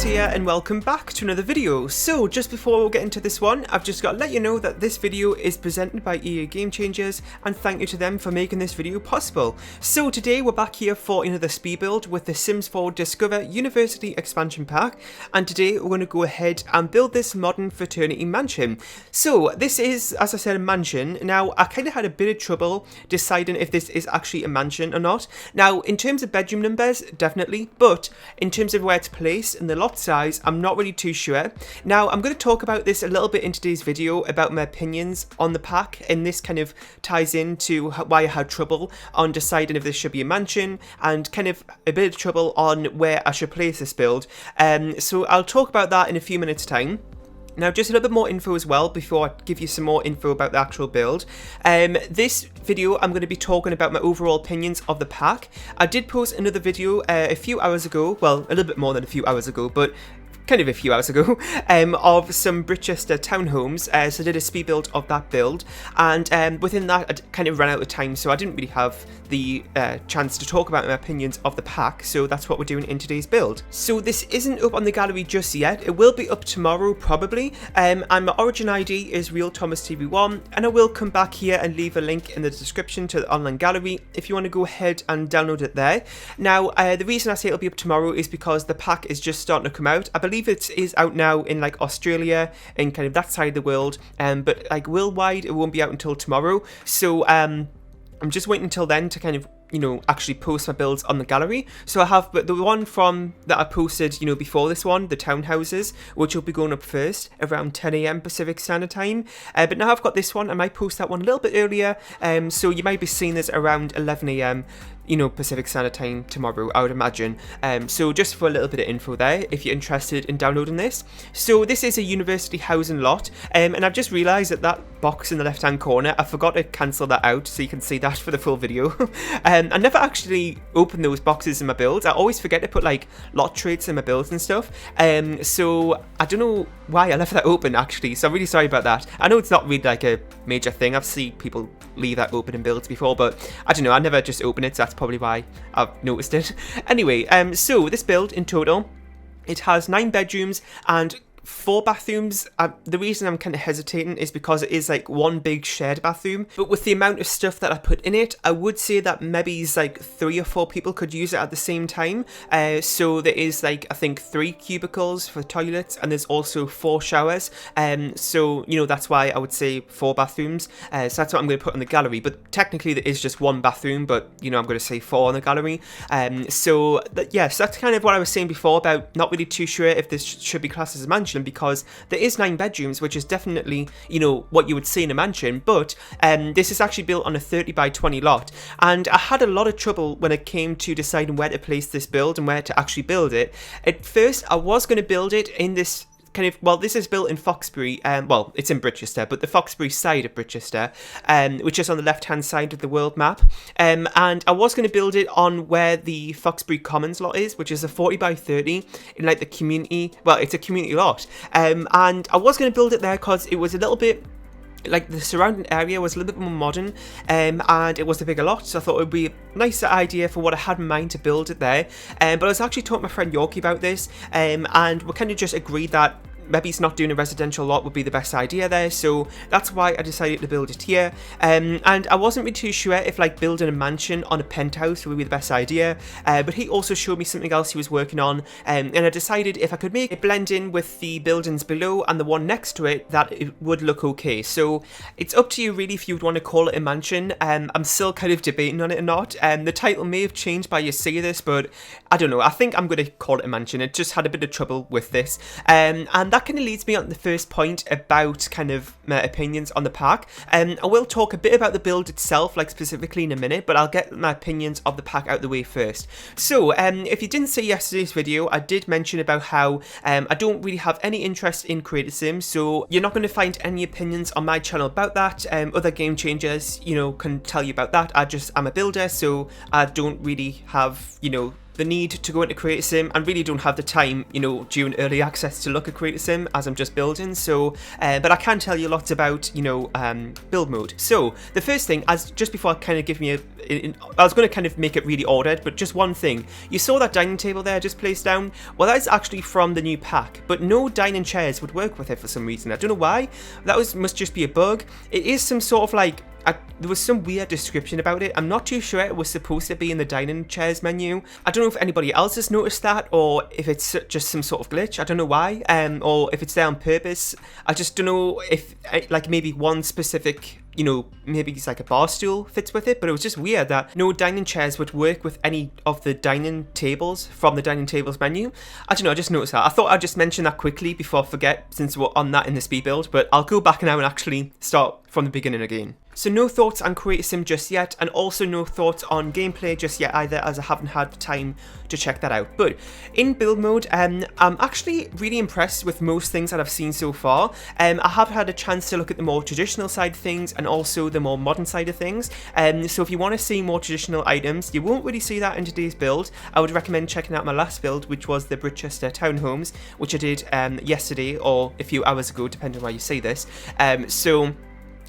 Alex here and welcome back to another video. So just before we get into this one, I've just got to let you know that this video is presented by EA Game Changers and thank you to them for making this video possible. So today we're back here for another speed build with the Sims 4 Discover University expansion pack, and today we're going to go ahead and build this modern fraternity mansion. So this is, as I said, a mansion. Now I kind of had a bit of trouble deciding if this is actually a mansion or not. Now in terms of bedroom numbers, definitely, but in terms of where it's placed and the lot size, I'm not really too sure. Now I'm going to talk about this a little bit in today's video about my opinions on the pack, and this kind of ties into why I had trouble on deciding if this should be a mansion and kind of a bit of trouble on where I should place this build. So I'll talk about that in a few minutes time. Now just a little bit more info as well before I give you some more info about the actual build. This video I'm going to be talking about my overall opinions of the pack. I did post another video a few hours ago, well a little bit more than a few hours ago, but kind of a few hours ago, of some Brichester townhomes, so I did a speed build of that build, and within that I kind of ran out of time, so I didn't really have the chance to talk about my opinions of the pack, so that's what we're doing in today's build. So this isn't up on the gallery just yet, it will be up tomorrow probably, and my origin ID is RealThomasTV1, and I will come back here and leave a link in the description to the online gallery if you want to go ahead and download it there. Now the reason I say it'll be up tomorrow is because the pack is just starting to come out. I believe it is out now in like Australia and kind of that side of the world, but like worldwide it won't be out until tomorrow, so I'm just waiting until then to kind of, you know, actually post my builds on the gallery. So I have the one from that I posted, you know, before this one, the townhouses, which will be going up first around 10 AM Pacific Standard Time, but now I've got this one, I might post that one a little bit earlier, so you might be seeing this around 11 AM, you know, Pacific Standard Time tomorrow, I would imagine. So just for a little bit of info there, if you're interested in downloading this. So this is a university housing lot, and I've just realised that that box in the left hand corner, I forgot to cancel that out so you can see that for the full video. I never actually open those boxes in my builds. I always forget to put like lot traits in my builds and stuff, so I don't know why I left that open actually, so I'm really sorry about that. I know it's not really like a major thing, I've seen people leave that open in builds before, but I don't know, I never just open it, so that's probably why I've noticed it. Anyway, so this build in total, it has 9 bedrooms and 4 bathrooms. The reason I'm kind of hesitating is because it is like one big shared bathroom, but with the amount of stuff that I put in it, I would say that maybe it's like 3 or 4 people could use it at the same time. So there is like, I think 3 cubicles for toilets, and there's also 4 showers, so you know, that's why I would say 4 bathrooms, so that's what I'm going to put on the gallery, but technically there is just 1 bathroom, but you know, I'm going to say 4 on the gallery. So yes, that's kind of what I was saying before about not really too sure if this should be classed as a mansion, because there is 9 bedrooms, which is definitely, you know, what you would see in a mansion, but this is actually built on a 30 by 20 lot, and I had a lot of trouble when it came to deciding where to place this build and where to actually build it. At first I was going to build it in this kind of, well, this is built in Foxbury, well, it's in Brichester, but the Foxbury side of Brichester, which is on the left-hand side of the world map, and I was going to build it on where the Foxbury Commons lot is, which is a 40 by 30 in like the community, well, it's a community lot, and I was going to build it there because it was a little bit, like the surrounding area was a little bit more modern, and it was a bigger lot, so I thought it would be a nicer idea for what I had in mind to build it there. But I was actually talking to my friend Yorkie about this, and we kind of just agreed that maybe it's not doing a residential lot would be the best idea there, so that's why I decided to build it here. And I wasn't really too sure if like building a mansion on a penthouse would be the best idea, but he also showed me something else he was working on, and I decided if I could make it blend in with the buildings below and the one next to it, that it would look okay. So it's up to you really if you would want to call it a mansion. I'm still kind of debating on it or not, the title may have changed by you see this, but I don't know, I think I'm going to call it a mansion. It just had a bit of trouble with this, and that kind of leads me on to the first point about kind of my opinions on the pack. I will talk a bit about the build itself, like specifically in a minute, but I'll get my opinions of the pack out the way first. So if you didn't see yesterday's video, I did mention about how I don't really have any interest in creative sims, so you're not going to find any opinions on my channel about that. Other game changers, you know, can tell you about that. I'm a builder, so I don't really have, you know, the need to go into Creator Sim and really don't have the time, during early access to look at Creator Sim as I'm just building. So, but I can tell you lots about, build mode. So the first thing, as just before I kind of give me I was going to kind of make it really ordered, but just one thing. You saw that dining table there just placed down? Well, that is actually from the new pack, but no dining chairs would work with it for some reason. I don't know why. Must just be a bug. It is some sort of like, there was some weird description about it. I'm not too sure it was supposed to be in the dining chairs menu. I don't know if anybody else has noticed that, or if it's just some sort of glitch. I don't know why, or if it's there on purpose. I just don't know if, like, maybe one specific, maybe it's like a bar stool fits with it, but it was just weird that no dining chairs would work with any of the dining tables from the dining tables menu. I don't know, I just noticed that. I thought I'd just mention that quickly before I forget, since we're on that in the speed build, but I'll go back now and actually start from the beginning again. So no thoughts on Creator Sim just yet, and also no thoughts on gameplay just yet either, as I haven't had time to check that out. But in build mode, I'm actually really impressed with most things that I've seen so far. I have had a chance to look at the more traditional side of things and also the more modern side of things. So if you want to see more traditional items, you won't really see that in today's build. I would recommend checking out my last build, which was the Brichester Townhomes, which I did yesterday or a few hours ago, depending on where you see this. So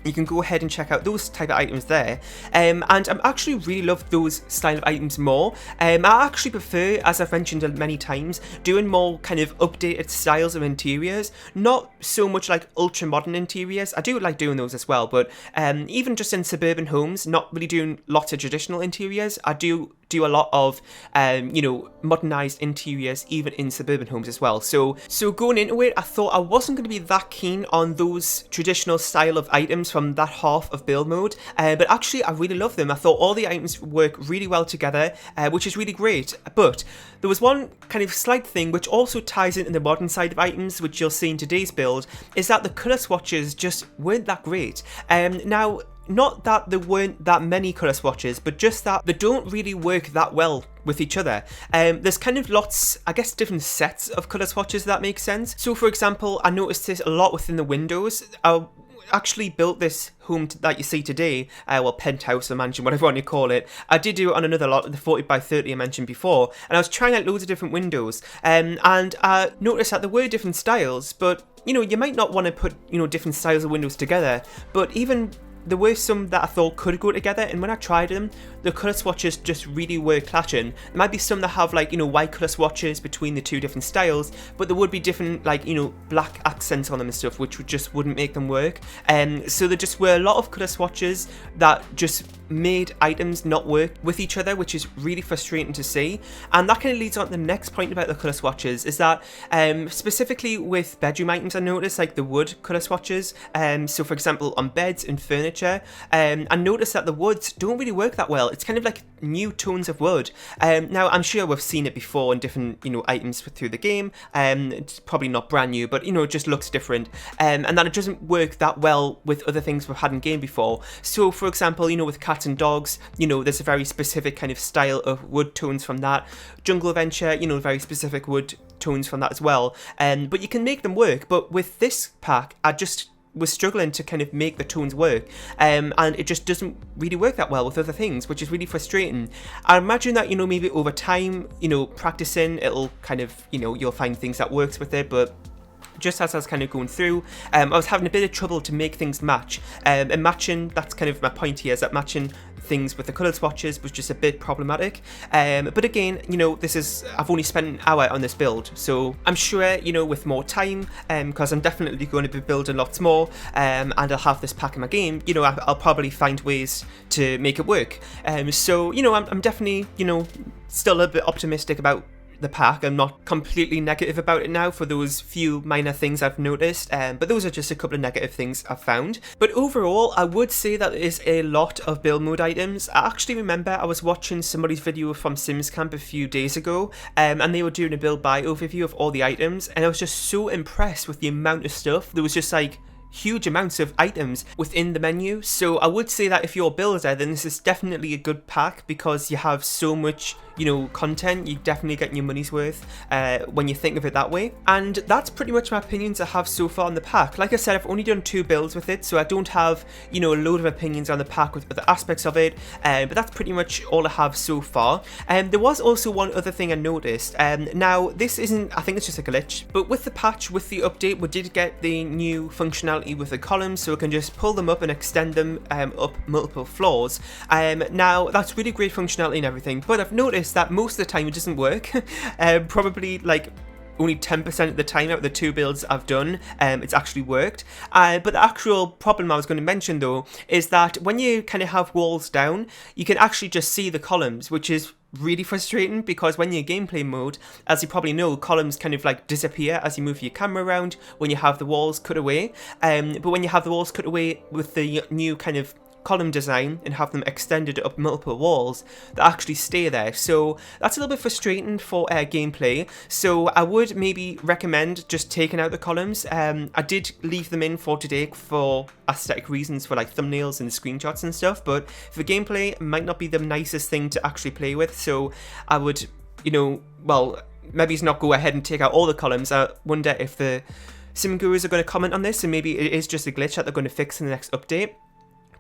you can go ahead and check out those type of items there. And I'm actually really love those style of items more. I actually prefer, as I've mentioned many times, doing more kind of updated styles of interiors. Not so much like ultra modern interiors. I do like doing those as well, but even just in suburban homes, not really doing lots of traditional interiors. I do a lot of modernized interiors even in suburban homes as well. So going into it, I thought I wasn't going to be that keen on those traditional style of items from that half of build mode, but actually I really love them. I thought all the items work really well together, which is really great. But there was one kind of slight thing which also ties into the modern side of items, which you'll see in today's build, is that the colour swatches just weren't that great. Now, not that there weren't that many colour swatches, but just that they don't really work that well with each other. There's kind of lots, I guess, different sets of colour swatches, if that makes sense. So for example, I noticed this a lot within the windows. I actually built this home that you see today, well, penthouse or mansion, whatever you want to call it. I did do it on another lot, the 40 by 30 I mentioned before, and I was trying out loads of different windows, and I noticed that there were different styles, but you might not want to put different styles of windows together, but even there were some that I thought could go together, and when I tried them, the colour swatches just really were clashing. There might be some that have like, white colour swatches between the two different styles, but there would be different like, black accents on them and stuff, which just wouldn't make them work. So there just were a lot of colour swatches that just made items not work with each other, which is really frustrating to see. And that kind of leads on to the next point about the colour swatches, is that specifically with bedroom items, I noticed like the wood colour swatches. So for example, on beds and furniture, I noticed that the woods don't really work that well. It's kind of like new tones of wood. Now I'm sure we've seen it before in different items through the game. It's probably not brand new, but it just looks different. And that it doesn't work that well with other things we've had in game before. So for example, with cats and dogs, there's a very specific kind of style of wood tones from that. Jungle Adventure, very specific wood tones from that as well. But you can make them work. But with this pack, I just was struggling to kind of make the tones work, and it just doesn't really work that well with other things, which is really frustrating. I imagine that maybe over time, practicing, it'll kind of you'll find things that works with it, but just as I was kind of going through, I was having a bit of trouble to make things match, and matching, that's kind of my point here, is that matching things with the colour swatches was just a bit problematic. But again, I've only spent an hour on this build, so I'm sure, with more time, because I'm definitely going to be building lots more, and I'll have this pack in my game, I'll probably find ways to make it work. So, I'm definitely, still a bit optimistic about the pack. I'm not completely negative about it now for those few minor things I've noticed, but those are just a couple of negative things I've found. But overall, I would say that there is a lot of build mode items. I actually remember I was watching somebody's video from Sims Camp a few days ago, and they were doing a build buy overview of all the items, and I was just so impressed with the amount of stuff. There was just like huge amounts of items within the menu. So I would say that if you're a builder, then this is definitely a good pack because you have so much, you know, content. You definitely get your money's worth when you think of it that way. And that's pretty much my opinions I have so far on the pack. Like I said, I've only done 2 builds with it, so I don't have, you know, a load of opinions on the pack with other aspects of it, but that's pretty much all I have so far. There was also one other thing I noticed. Now, this isn't, I think it's just a glitch, but with the patch, with the update, we did get the new functionality with the columns, so we can just pull them up and extend them up multiple floors. Now, that's really great functionality and everything, but I've noticed that most of the time it doesn't work. Probably like only 10% of the time out of the 2 builds I've done, it's actually worked. But the actual problem I was going to mention though is that when you kind of have walls down, you can actually just see the columns, which is really frustrating because when you're in gameplay mode, as you probably know, columns kind of like disappear as you move your camera around when you have the walls cut away. But when you have the walls cut away with the new kind of column design and have them extended up multiple walls, that actually stay there. So that's a little bit frustrating for gameplay. So I would maybe recommend just taking out the columns. I did leave them in for today for aesthetic reasons, for like thumbnails and screenshots and stuff, but for gameplay it might not be the nicest thing to actually play with. So I would, you know, well, maybe it's not go ahead and take out all the columns. I wonder if the sim gurus are going to comment on this and maybe it is just a glitch that they're going to fix in the next update.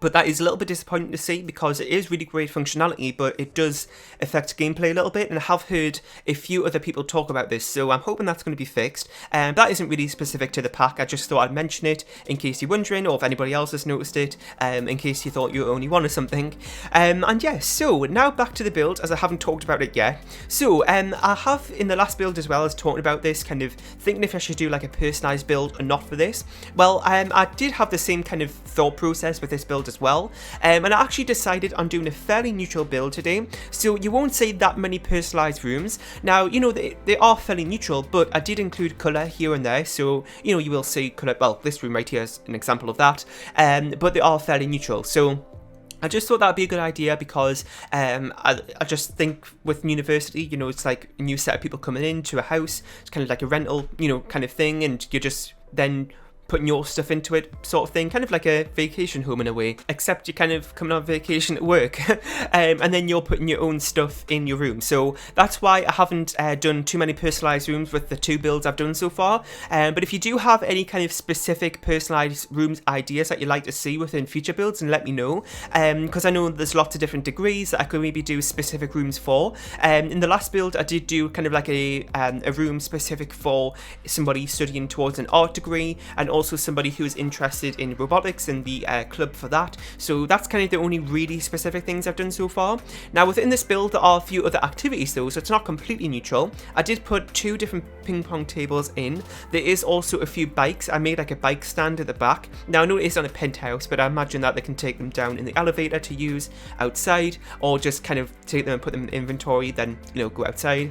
But that is a little bit disappointing to see because it is really great functionality, but it does affect gameplay a little bit, and I have heard a few other people talk about this, so I'm hoping that's going to be fixed. That isn't really specific to the pack, I just thought I'd mention it in case you're wondering, or if anybody else has noticed it, in case you thought you were only one or something. And yeah, so now back to the build, as I haven't talked about it yet. So I have in the last build as well as talking about this, kind of thinking if I should do like a personalised build or not for this. Well, I did have the same kind of thought process with this build as well, and I actually decided on doing a fairly neutral build today, so you won't see that many personalized rooms. Now, you know, they are fairly neutral, but I did include color here and there, so you know, you will see color. Well, this room right here is an example of that, but they are fairly neutral. So I just thought that would be a good idea because I just think with university, you know, it's like a new set of people coming into a house. It's kind of like a rental, you know, kind of thing, and you're just then putting your stuff into it, sort of thing, kind of like a vacation home in a way, except you're kind of coming on vacation at work, and then you're putting your own stuff in your room. So that's why I haven't done too many personalized rooms with the 2 builds I've done so far. But if you do have any kind of specific personalized rooms ideas that you'd like to see within future builds, and let me know, because I know there's lots of different degrees that I could maybe do specific rooms for. In the last build, I did do kind of like a room specific for somebody studying towards an art degree, and also somebody who is interested in robotics and the club for that. So that's kind of the only really specific things I've done so far. Now within this build there are a few other activities though, so it's not completely neutral. I did put 2 different ping pong tables in. There is also a few bikes. I made like a bike stand at the back. Now I know it is on a penthouse, but I imagine that they can take them down in the elevator to use outside, or just kind of take them and put them in inventory, then, you know, go outside.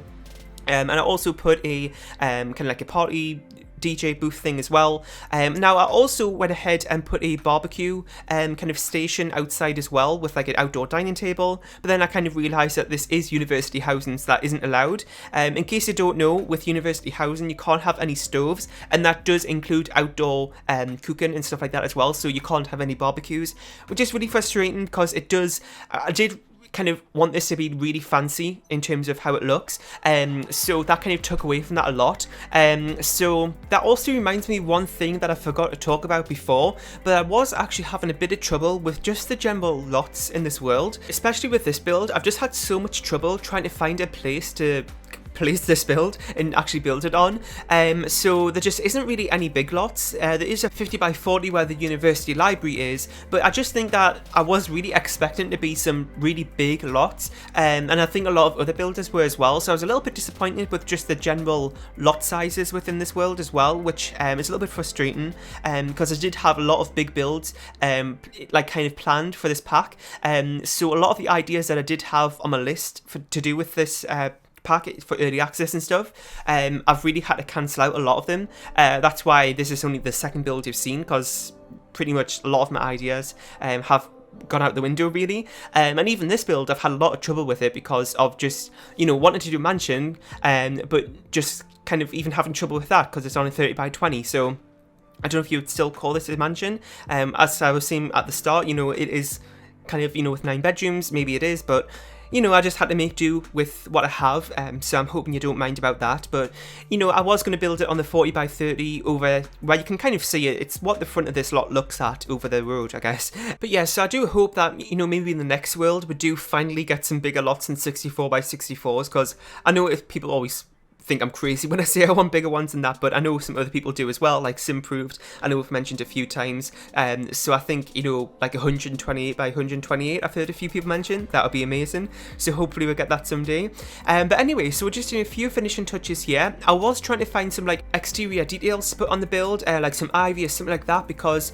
And I also put a kind of like a party DJ booth thing as well. Now I also went ahead and put a barbecue kind of station outside as well, with like an outdoor dining table, but then I kind of realised that this is university housing, so that isn't allowed. In case you don't know, with university housing you can't have any stoves, and that does include outdoor cooking and stuff like that as well, so you can't have any barbecues, which is really frustrating because it does, I did kind of want this to be really fancy in terms of how it looks, so that kind of took away from that a lot. So that also reminds me one thing that I forgot to talk about before, but I was actually having a bit of trouble with just the general lots in this world, especially with this build. I've just had so much trouble trying to find a place to place this build and actually build it on. So there just isn't really any big lots. There is a 50 by 40 where the university library is, but I just think that I was really expecting to be some really big lots, and I think a lot of other builders were as well, so I was a little bit disappointed with just the general lot sizes within this world as well, which is a little bit frustrating, because I did have a lot of big builds like kind of planned for this pack, so a lot of the ideas that I did have on my list to do with this packet for early access and stuff, I've really had to cancel out a lot of them. That's why this is only the second build you've seen, because pretty much a lot of my ideas have gone out the window really, and even this build I've had a lot of trouble with it because of just, you know, wanting to do mansion, but just kind of even having trouble with that because it's only 30 by 20, so I don't know if you would still call this a mansion. As I was saying at the start, you know, it is kind of, you know, with 9 bedrooms, maybe it is, but you know, I just had to make do with what I have, so I'm hoping you don't mind about that. But, you know, I was going to build it on the 40 by 30 over where you can kind of see it. It's what the front of this lot looks at over the road, I guess. But yeah, so I do hope that, you know, maybe in the next world we do finally get some bigger lots than 64 by 64s, because I know if people always think I'm crazy when I say I want bigger ones than that, but I know some other people do as well, like Simproved. I know we've mentioned a few times, so I think, you know, like 128 by 128 I've heard a few people mention. That would be amazing, so hopefully we'll get that someday. But anyway, so we're just doing a few finishing touches here. I was trying to find some like exterior details to put on the build, like some ivy or something like that, because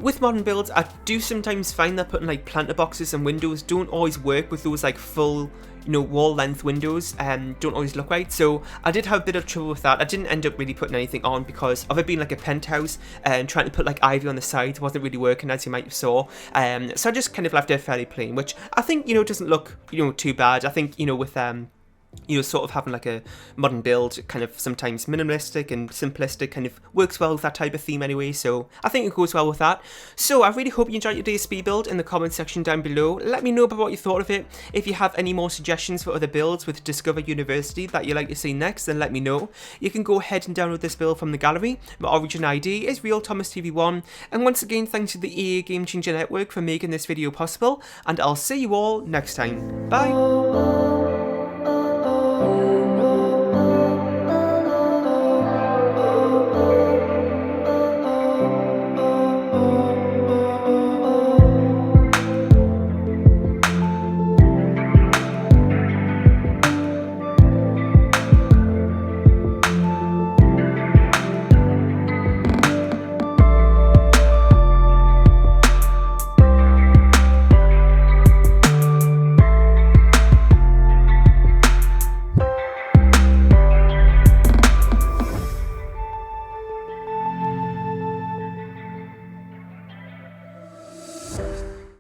with modern builds I do sometimes find that putting like planter boxes and windows don't always work with those like full, you know, wall length windows, don't always look right. So I did have a bit of trouble with that. I didn't end up really putting anything on because of it being like a penthouse, and trying to put like ivy on the sides wasn't really working, as you might have saw. So I just kind of left it fairly plain, which I think, you know, doesn't look, you know, too bad. I think, you know, with you know, sort of having like a modern build, kind of sometimes minimalistic and simplistic, kind of works well with that type of theme anyway, so I think it goes well with that. So I really hope you enjoyed today's speed build in the comment section down below. Let me know about what you thought of it. If you have any more suggestions for other builds with Discover University that you'd like to see next, then let me know. You can go ahead and download this build from the gallery. My origin ID is RealThomasTV1, and once again thanks to the EA Game Changer Network for making this video possible, and I'll see you all next time. Bye!